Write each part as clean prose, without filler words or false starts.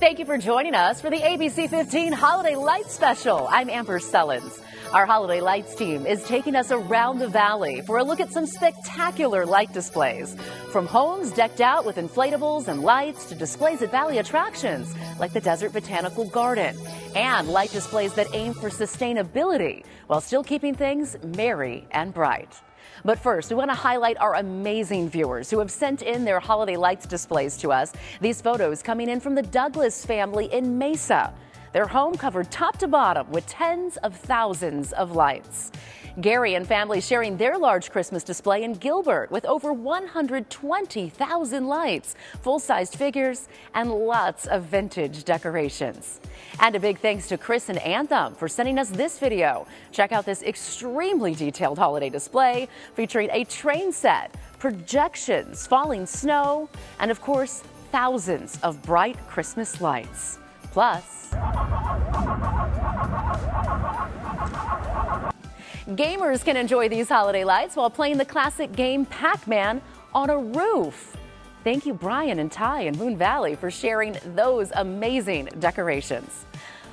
Thank you for joining us for the ABC15 Holiday Lights Special. I'm Amber Sullins. Our Holiday Lights team is taking us around the valley for a look at some spectacular light displays. From homes decked out with inflatables and lights to displays at valley attractions like the Desert Botanical Garden, and light displays that aim for sustainability while still keeping things merry and bright. But first, we want to highlight our amazing viewers who have sent in their holiday lights displays to us. These photos coming in from the Douglas family in Mesa. Their home covered top to bottom with tens of thousands of lights. Gary and family sharing their large Christmas display in Gilbert with over 120,000 lights, full-sized figures, and lots of vintage decorations. And a big thanks to Chris and Anthem for sending us this video. Check out this extremely detailed holiday display featuring a train set, projections, falling snow, and of course, thousands of bright Christmas lights. Plus, gamers can enjoy these holiday lights while playing the classic game Pac-Man on a roof. Thank you, Brian and Ty in Moon Valley, for sharing those amazing decorations.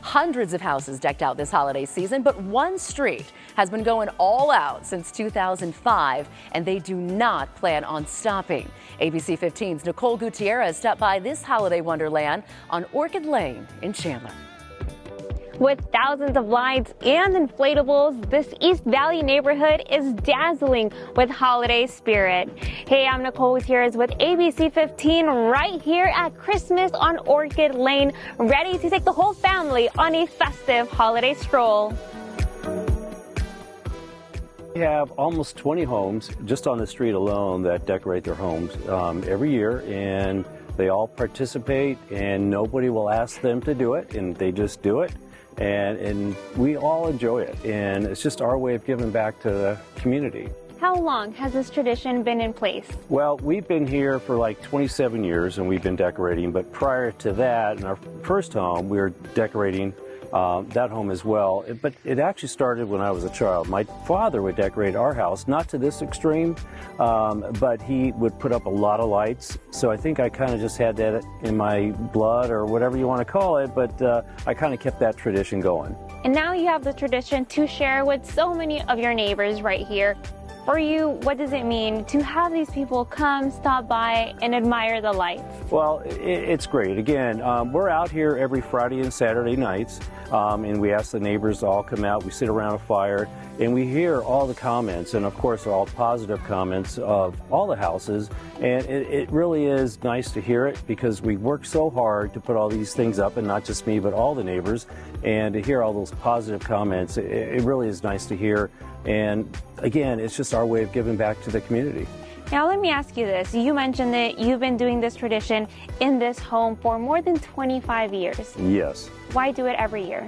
Hundreds of houses decked out this holiday season, but one street has been going all out since 2005, and they do not plan on stopping. ABC 15's Nicole Gutierrez stopped by this holiday wonderland on Orchid Lane in Chandler. With thousands of lights and inflatables, this East Valley neighborhood is dazzling with holiday spirit. Hey, I'm Nicole Gutierrez with ABC 15 right here at Christmas on Orchid Lane, ready to take the whole family on a festive holiday stroll. We have almost 20 homes just on the street alone that decorate their homes every year, and they all participate, and nobody will ask them to do it, and they just do it. And we all enjoy it, and it's just our way of giving back to the community. How long has this tradition been in place? Well, we've been here for like 27 years, and we've been decorating, but prior to that, in our first home, we were decorating that home as well. But it actually started when I was a child. My father would decorate our house, not to this extreme, but he would put up a lot of lights. So I think I kind of just had that in my blood, or whatever you want to call it, but I kind of kept that tradition going. And now you have the tradition to share with so many of your neighbors right here. For you, what does it mean to have these people come, stop by, and admire the lights? Well, it's great. Again, we're out here every Friday and Saturday nights, and we ask the neighbors to all come out. We sit around a fire, and we hear all the comments, and of course, all positive comments of all the houses. And it really is nice to hear it, because we work so hard to put all these things up, and not just me, but all the neighbors. And to hear all those positive comments, it really is nice to hear. And again, it's just our way of giving back to the community. Now let me ask you this. You mentioned that you've been doing this tradition in this home for more than 25 years. Yes. Why do it every year?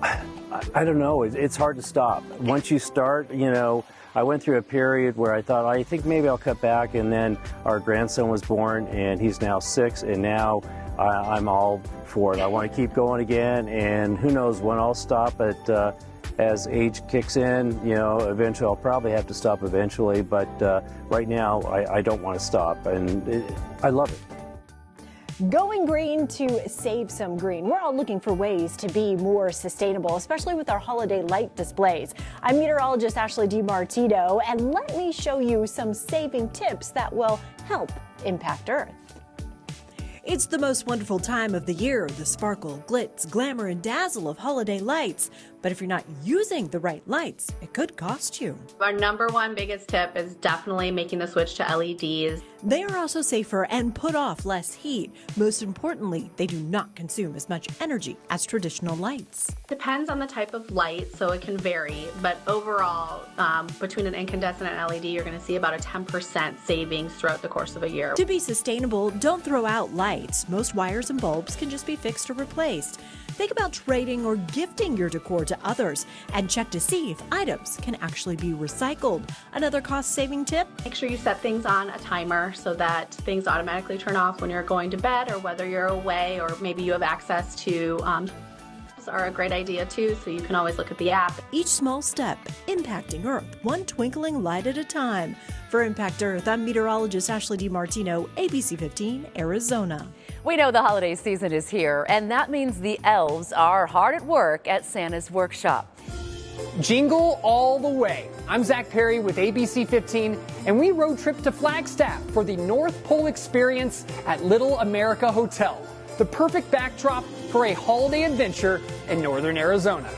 I don't know. It's hard to stop. Once you start, you know, I went through a period where I thought, I think maybe I'll cut back, and then our grandson was born, and he's now 6, and now I'm all for it. I want to keep going again, and who knows when I'll stop, but as age kicks in, you know, eventually I'll probably have to stop eventually, but right now I don't want to stop, and I love it. Going green to save some green. We're all looking for ways to be more sustainable, especially with our holiday light displays. I'm meteorologist Ashley DiMartino, and let me show you some saving tips that will help impact Earth. It's the most wonderful time of the year, the sparkle, glitz, glamour, and dazzle of holiday lights. But if you're not using the right lights, it could cost you. Our number one biggest tip is definitely making the switch to LEDs. They are also safer and put off less heat. Most importantly, they do not consume as much energy as traditional lights. Depends on the type of light, so it can vary. But overall, between an incandescent and LED, you're going to see about a 10% savings throughout the course of a year. To be sustainable, don't throw out lights. Most wires and bulbs can just be fixed or replaced. Think about trading or gifting your decor to others, and check to see if items can actually be recycled. Another cost-saving tip? Make sure you set things on a timer so that things automatically turn off when you're going to bed, or whether you're away, or maybe you have access to elves are a great idea too, so you can always look at the app. Each small step impacting Earth, one twinkling light at a time. For Impact Earth, I'm meteorologist Ashley DiMartino, ABC15 Arizona. We know the holiday season is here, and that means the elves are hard at work at Santa's workshop. Jingle all the way. I'm Zach Perry with ABC15, and we road trip to Flagstaff for the North Pole experience at Little America Hotel, the perfect backdrop for a holiday adventure in northern Arizona.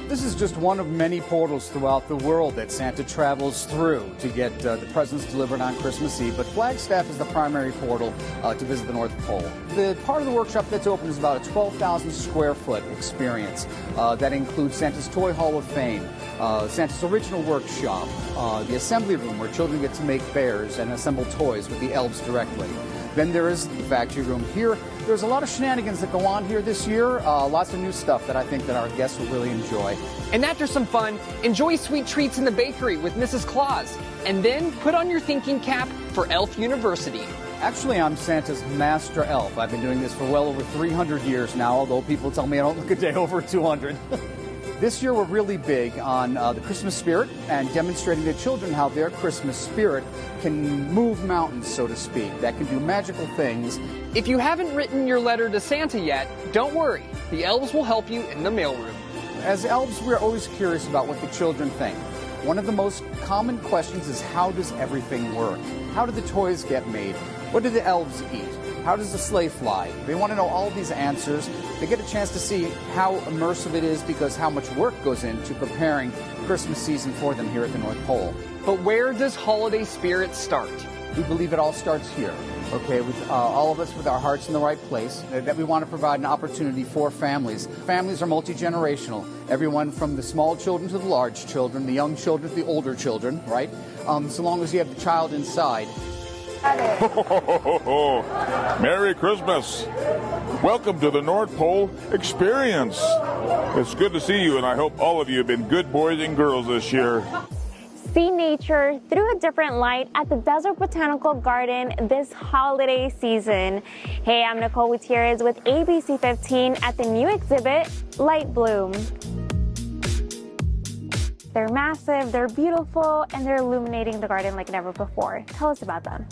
This is just one of many portals throughout the world that Santa travels through to get the presents delivered on Christmas Eve, but Flagstaff is the primary portal to visit the North Pole. The part of the workshop that's open is about a 12,000 square foot experience that includes Santa's Toy Hall of Fame, Santa's Original Workshop, the assembly room where children get to make bears and assemble toys with the elves directly. Then there is the factory room. Here, there's a lot of shenanigans that go on here this year. Lots of new stuff that I think that our guests will really enjoy. And after some fun, enjoy sweet treats in the bakery with Mrs. Claus. And then put on your thinking cap for Elf University. Actually, I'm Santa's master elf. I've been doing this for well over 300 years now, although people tell me I don't look a day over 200. This year we're really big on the Christmas spirit and demonstrating to children how their Christmas spirit can move mountains, so to speak, that can do magical things. If you haven't written your letter to Santa yet, don't worry. The elves will help you in the mailroom. As elves, we're always curious about what the children think. One of the most common questions is, how does everything work? How do the toys get made? What do the elves eat? How does the sleigh fly? They want to know all of these answers. They get a chance to see how immersive it is because how much work goes into preparing Christmas season for them here at the North Pole. But where does holiday spirit start? We believe it all starts here, okay, with all of us with our hearts in the right place, that we want to provide an opportunity for families. Families are multi-generational, everyone from the small children to the large children, the young children to the older children, right? So long as you have the child inside. Merry Christmas. Welcome to the North Pole experience. It's good to see you, and I hope all of you have been good boys and girls this year. See nature through a different light at the Desert Botanical Garden this holiday season. Hey, I'm Nicole Gutierrez with ABC15 at the new exhibit, Light Bloom. They're massive, they're beautiful, and they're illuminating the garden like never before. Tell us about them.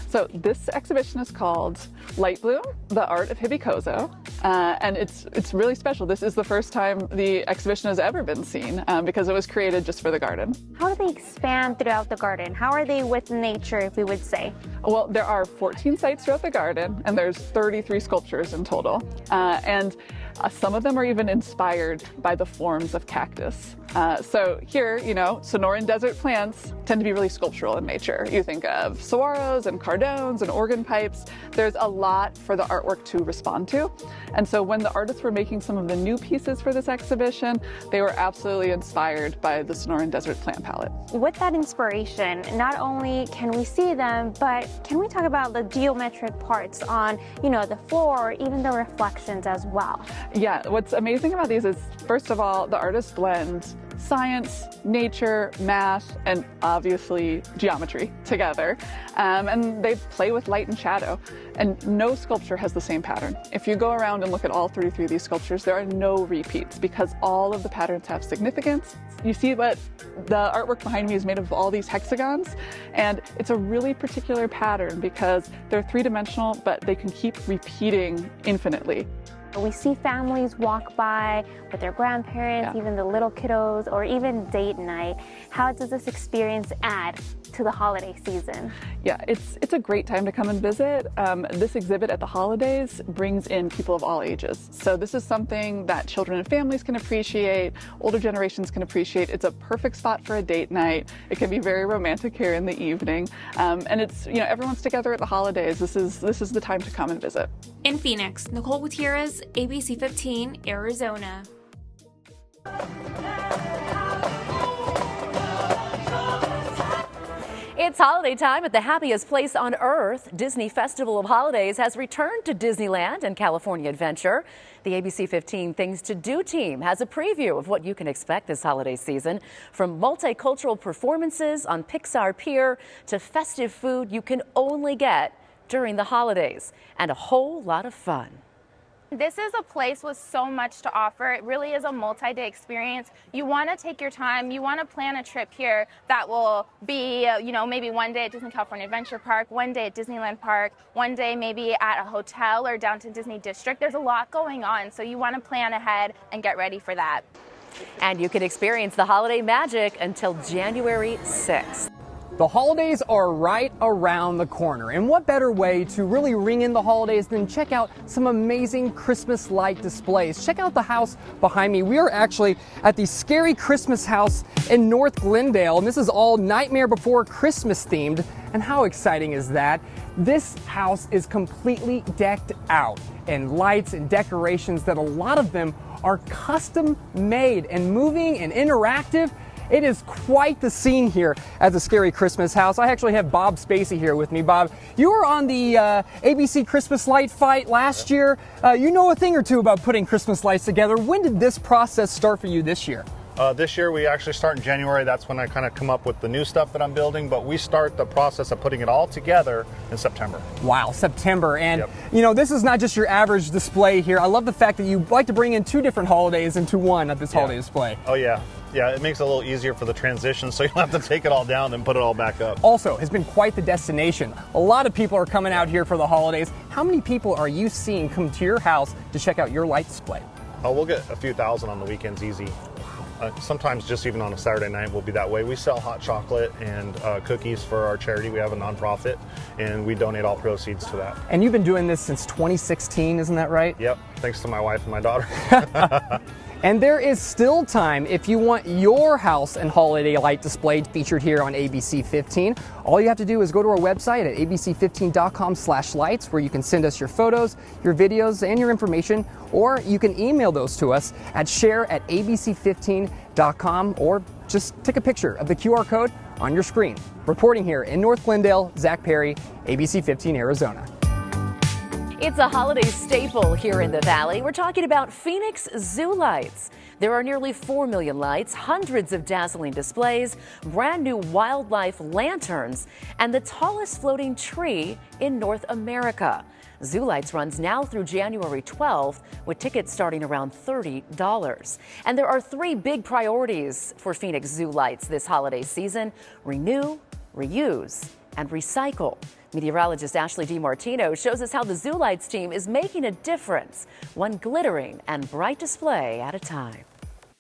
So this exhibition is called Light Bloom, The Art of Hibikozo, and it's really special. This is the first time the exhibition has ever been seen because it was created just for the garden. How do they expand throughout the garden? How are they with nature, if we would say? Well, there are 14 sites throughout the garden, and there's 33 sculptures in total. Some of them are even inspired by the forms of cactus. So here, Sonoran desert plants tend to be really sculptural in nature. You think of saguaros and cardones and organ pipes. There's a lot for the artwork to respond to. And so when the artists were making some of the new pieces for this exhibition, they were absolutely inspired by the Sonoran desert plant palette. With that inspiration, not only can we see them, but can we talk about the geometric parts on, the floor, or even the reflections as well? Yeah, what's amazing about these is, first of all, the artists blend science, nature, math, and obviously geometry together. And they play with light and shadow. And no sculpture has the same pattern. If you go around and look at all 33 of these sculptures, there are no repeats because all of the patterns have significance. You see what the artwork behind me is made of all these hexagons, and it's a really particular pattern because they're three-dimensional, but they can keep repeating infinitely. We see families walk by with their grandparents, even the little kiddos, or even date night. How does this experience add to the holiday season? Yeah, it's a great time to come and visit. This exhibit at the holidays brings in people of all ages. So this is something that children and families can appreciate, older generations can appreciate. It's a perfect spot for a date night. It can be very romantic here in the evening. And it's, everyone's together at the holidays. This is the time to come and visit. In Phoenix, Nicole Gutierrez, ABC15 Arizona. It's holiday time at the happiest place on earth. Disney Festival of Holidays has returned to Disneyland and California Adventure. The ABC15 Things to Do team has a preview of what you can expect this holiday season. From multicultural performances on Pixar Pier to festive food you can only get during the holidays, and a whole lot of fun. This is a place with so much to offer. It really is a multi-day experience. You want to take your time. You want to plan a trip here that will be, maybe one day at Disney California Adventure Park, one day at Disneyland Park, one day maybe at a hotel or Downtown Disney District. There's a lot going on, so you want to plan ahead and get ready for that. And you can experience the holiday magic until January 6th. The holidays are right around the corner, and what better way to really ring in the holidays than check out some amazing Christmas light displays. Check out the house behind me. We are actually at the Scary Christmas House in North Glendale, and this is all Nightmare Before Christmas themed. And how exciting is that? This house is completely decked out in lights and decorations that a lot of them are custom made and moving and interactive. It is quite the scene here at the Scary Christmas House. I actually have Bob Spacey here with me. Bob, you were on the ABC Christmas Light Fight last year. You know a thing or two about putting Christmas lights together. When did this process start for you this year? This year we actually start in January. That's when I kind of come up with the new stuff that I'm building, but we start the process of putting it all together in September. Wow, September. And this is not just your average display here. I love the fact that you like to bring in two different holidays into one at this holiday display. Oh yeah. Yeah, it makes it a little easier for the transition, so you don't have to take it all down and put it all back up. Also, has been quite the destination. A lot of people are coming out here for the holidays. How many people are you seeing come to your house to check out your light display? Oh, we'll get a few thousand on the weekends easy. Sometimes just even on a Saturday night we'll be that way. We sell hot chocolate and cookies for our charity. We have a nonprofit, and we donate all proceeds to that. And you've been doing this since 2016, isn't that right? Yep, thanks to my wife and my daughter. And there is still time if you want your house and holiday light display featured here on ABC 15. All you have to do is go to our website at abc15.com/lights, where you can send us your photos, your videos, and your information, or you can email those to us at share@abc15.com, or just take a picture of the QR code on your screen. Reporting here in North Glendale, Zach Perry, ABC 15 Arizona. It's a holiday staple here in the Valley. We're talking about Phoenix Zoo lights. There are nearly 4 million lights, hundreds of dazzling displays, brand new wildlife lanterns, and the tallest floating tree in North America. Zoo Lights runs now through January 12th, with tickets starting around $30. And there are 3 big priorities for Phoenix Zoo Lights this holiday season: renew, reuse, and recycle. Meteorologist Ashley DiMartino shows us how the Zoo Lights team is making a difference, one glittering and bright display at a time.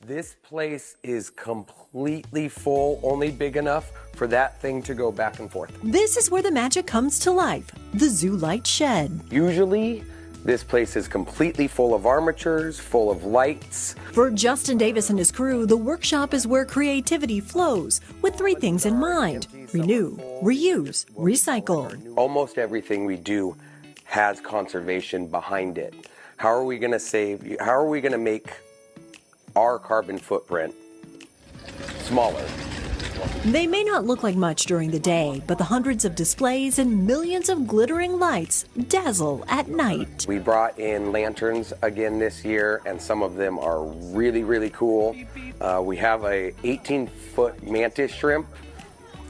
This place is completely full, only big enough for that thing to go back and forth. This is where the magic comes to life, the Zoo Light Shed. Usually, this place is completely full of armatures, full of lights. For Justin Davis and his crew, the workshop is where creativity flows, with 3 things in mind: renew, reuse, recycle. Almost everything we do has conservation behind it. How are we going to save? How are we going to make our carbon footprint smaller? They may not look like much during the day, but the hundreds of displays and millions of glittering lights dazzle at night. We brought in lanterns again this year, and some of them are really, really cool. We have a 18-foot mantis shrimp.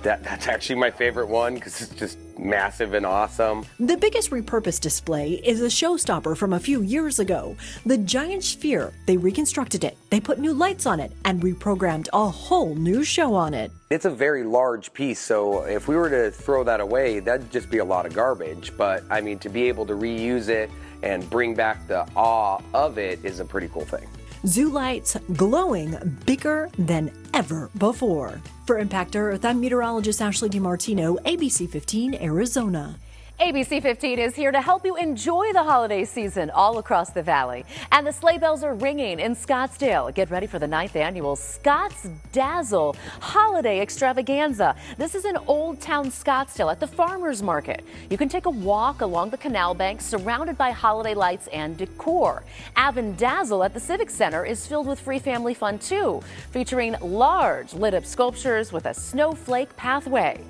That's actually my favorite one because it's just massive and awesome. The biggest repurposed display is a showstopper from a few years ago. The giant sphere, they reconstructed it, they put new lights on it, and reprogrammed a whole new show on it. It's a very large piece, so if we were to throw that away, that'd just be a lot of garbage. But I mean, to be able to reuse it and bring back the awe of it is a pretty cool thing. Zoo Lights glowing bigger than ever before. For Impact Earth, I'm meteorologist Ashley DiMartino, ABC 15 Arizona. ABC 15 is here to help you enjoy the holiday season all across the Valley. And the sleigh bells are ringing in Scottsdale. Get ready for the 9th annual Scott's Dazzle Holiday Extravaganza. This is in Old Town Scottsdale at the Farmers Market. You can take a walk along the canal bank surrounded by holiday lights and decor. Avon Dazzle at the Civic Center is filled with free family fun too, featuring large lit up sculptures with a snowflake pathway.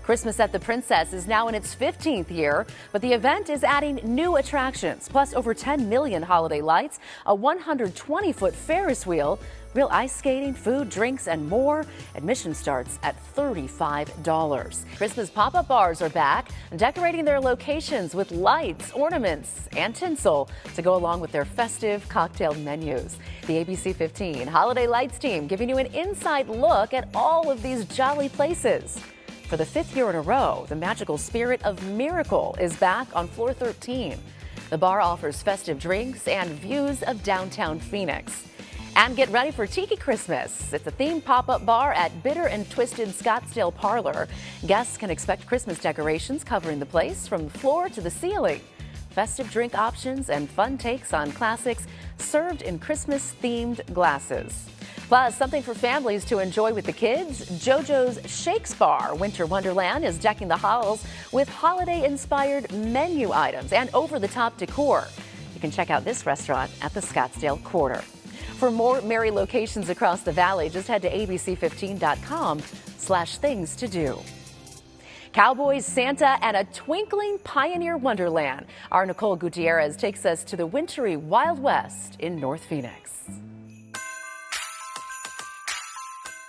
Christmas at the Princess is now in its 15th year, but the event is adding new attractions, plus over 10 million holiday lights, a 120-foot Ferris wheel, Real ice skating, food, drinks, and more. Admission starts at $35. Christmas pop-up bars are back, decorating their locations with lights, ornaments, and tinsel to go along with their festive cocktail menus. The ABC15 Holiday Lights team giving you an inside look at all of these jolly places. For the 5th year in a row, the magical Spirit of Miracle is back on floor 13. The bar offers festive drinks and views of downtown Phoenix. And get ready for Tiki Christmas. It's a themed pop-up bar at Bitter and Twisted Scottsdale Parlor. Guests can expect Christmas decorations covering the place from the floor to the ceiling. Festive drink options and fun takes on classics served in Christmas-themed glasses. Plus, something for families to enjoy with the kids. JoJo's Shakes Bar Winter Wonderland is decking the halls with holiday-inspired menu items and over-the-top decor. You can check out this restaurant at the Scottsdale Quarter. For more merry locations across the valley, just head to abc15.com/things to do. Cowboys, Santa, and a twinkling pioneer wonderland. Our Nicole Gutierrez takes us to the wintry Wild West in North Phoenix.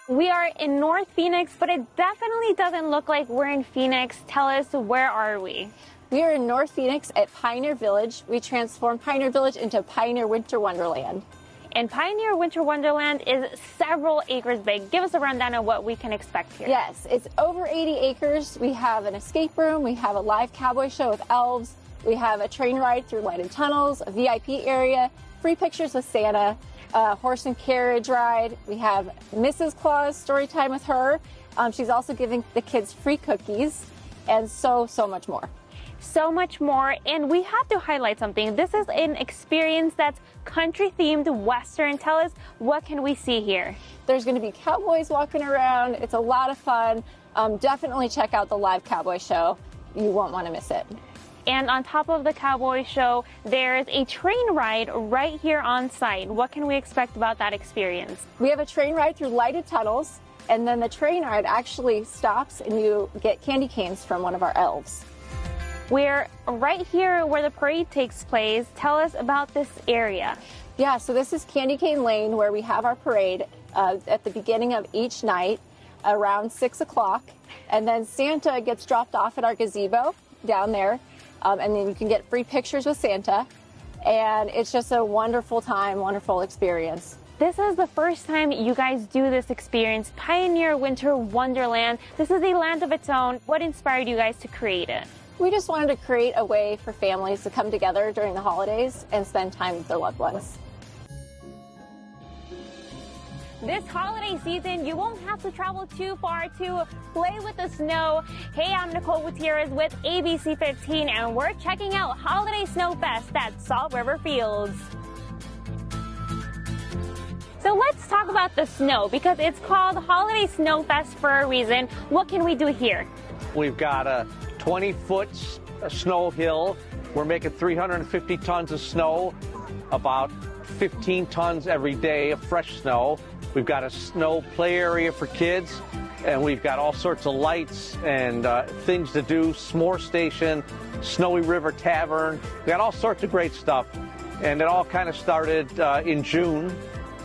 We are in North Phoenix, but it definitely doesn't look like we're in Phoenix. Tell us, where are we? We are in North Phoenix at Pioneer Village. We transformed Pioneer Village into Pioneer Winter Wonderland. And Pioneer Winter Wonderland is several acres big. Give us a rundown of what we can expect here. Yes, it's over 80 acres. We have an escape room. We have a live cowboy show with elves. We have a train ride through lighted tunnels, a VIP area, free pictures with Santa, a horse and carriage ride. We have Mrs. Claus story time with her. She's also giving the kids free cookies and so much more. So much more, and we have to highlight something. This is an experience that's country themed Western. Tell us, what can we see here? There's going to be cowboys walking around. It's a lot of fun. Definitely check out the live cowboy show. You won't want to miss it. And on top of the cowboy show, there's a train ride right here on site. What can we expect about that experience? We have a train ride through lighted tunnels, and then the train ride actually stops and you get candy canes from one of our elves. We're right here where the parade takes place. Tell us about this area. Yeah, so this is Candy Cane Lane, where we have our parade at the beginning of each night around 6 o'clock. And then Santa gets dropped off at our gazebo down there. And then you can get free pictures with Santa. And it's just a wonderful time, wonderful experience. This is the first time you guys do this experience, Pioneer Winter Wonderland. This is a land of its own. What inspired you guys to create it? We just wanted to create a way for families to come together during the holidays and spend time with their loved ones. This holiday season, you won't have to travel too far to play with the snow. Hey, I'm Nicole Gutierrez with ABC15, and we're checking out Holiday Snow Fest at Salt River Fields. So let's talk about the snow, because it's called Holiday Snow Fest for a reason. What can we do here? We've got a 20-foot snow hill. We're making 350 tons of snow, about 15 tons every day of fresh snow. We've got a snow play area for kids, and we've got all sorts of lights and things to do, s'more station, Snowy River Tavern. We got all sorts of great stuff. And it all kind of started in June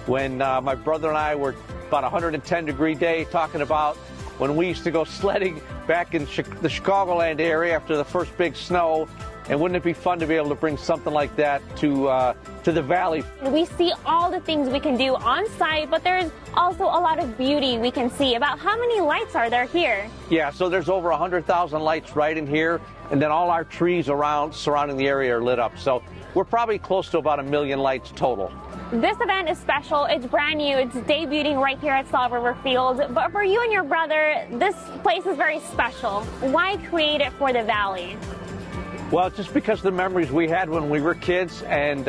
when my brother and I were about 110-degree day talking about when we used to go sledding back in the Chicagoland area after the first big snow. And wouldn't it be fun to be able to bring something like that to the valley? We see all the things we can do on site, but there's also a lot of beauty we can see. About how many lights are there here? Yeah, so there's over 100,000 lights right in here, and then all our trees around surrounding the area are lit up. So we're probably close to about 1 million lights total. This event is special. It's brand new. It's debuting right here at Salt River Fields. But for you and your brother, this place is very special. Why create it for the valley? Well, just because of the memories we had when we were kids, and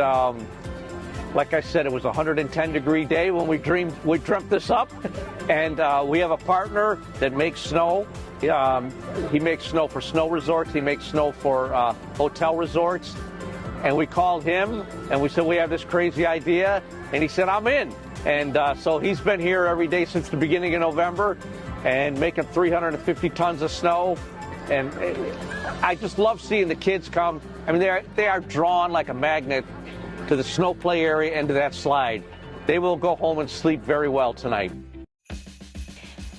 like I said, it was a 110-degree day when we dreamt this up. And we have a partner that makes snow. He makes snow for snow resorts. He makes snow for hotel resorts. And we called him and we said, we have this crazy idea. And he said, I'm in. And so he's been here every day since the beginning of November and making 350 tons of snow. And I just love seeing the kids come. I mean, they are drawn like a magnet to the snow play area and to that slide. they will go home and sleep very well tonight.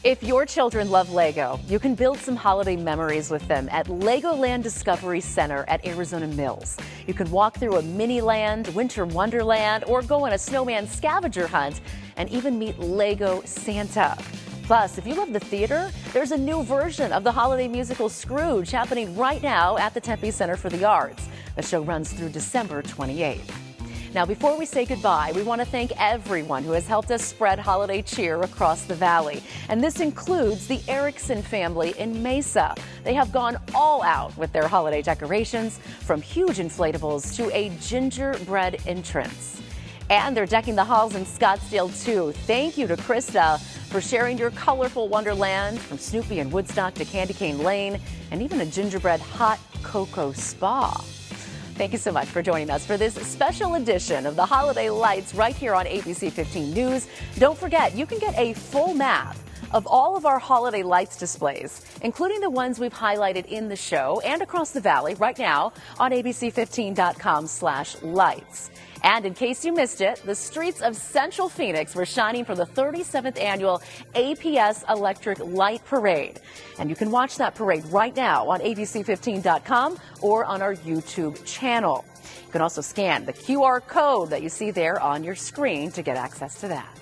If your children love Lego, you can build some holiday memories with them at Legoland Discovery Center at Arizona Mills. You can walk through a mini land, winter wonderland, or go on a snowman scavenger hunt and even meet Lego Santa. Plus, if you love the theater, there's a new version of the holiday musical Scrooge happening right now at the Tempe Center for the Arts. The show runs through December 28th. Now, before we say goodbye, we want to thank everyone who has helped us spread holiday cheer across the valley. And this includes the Erickson family in Mesa. They have gone all out with their holiday decorations, from huge inflatables to a gingerbread entrance. And they're decking the halls in Scottsdale, too. Thank you to Krista for sharing your colorful Wonderland, from Snoopy and Woodstock to Candy Cane Lane, and even a gingerbread hot cocoa spa. Thank you so much for joining us for this special edition of the Holiday Lights right here on ABC 15 News. Don't forget, you can get a full map of all of our holiday lights displays, including the ones we've highlighted in the show and across the valley right now on abc15.com/lights. And in case you missed it, the streets of Central Phoenix were shining for the 37th annual APS Electric Light Parade. And you can watch that parade right now on abc15.com or on our YouTube channel. You can also scan the QR code that you see there on your screen to get access to that.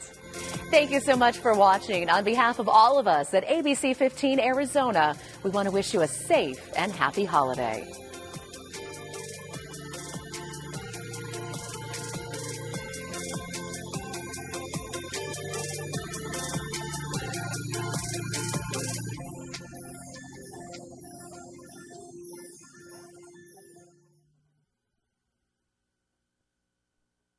Thank you so much for watching. On behalf of all of us at ABC 15 Arizona, we want to wish you a safe and happy holiday.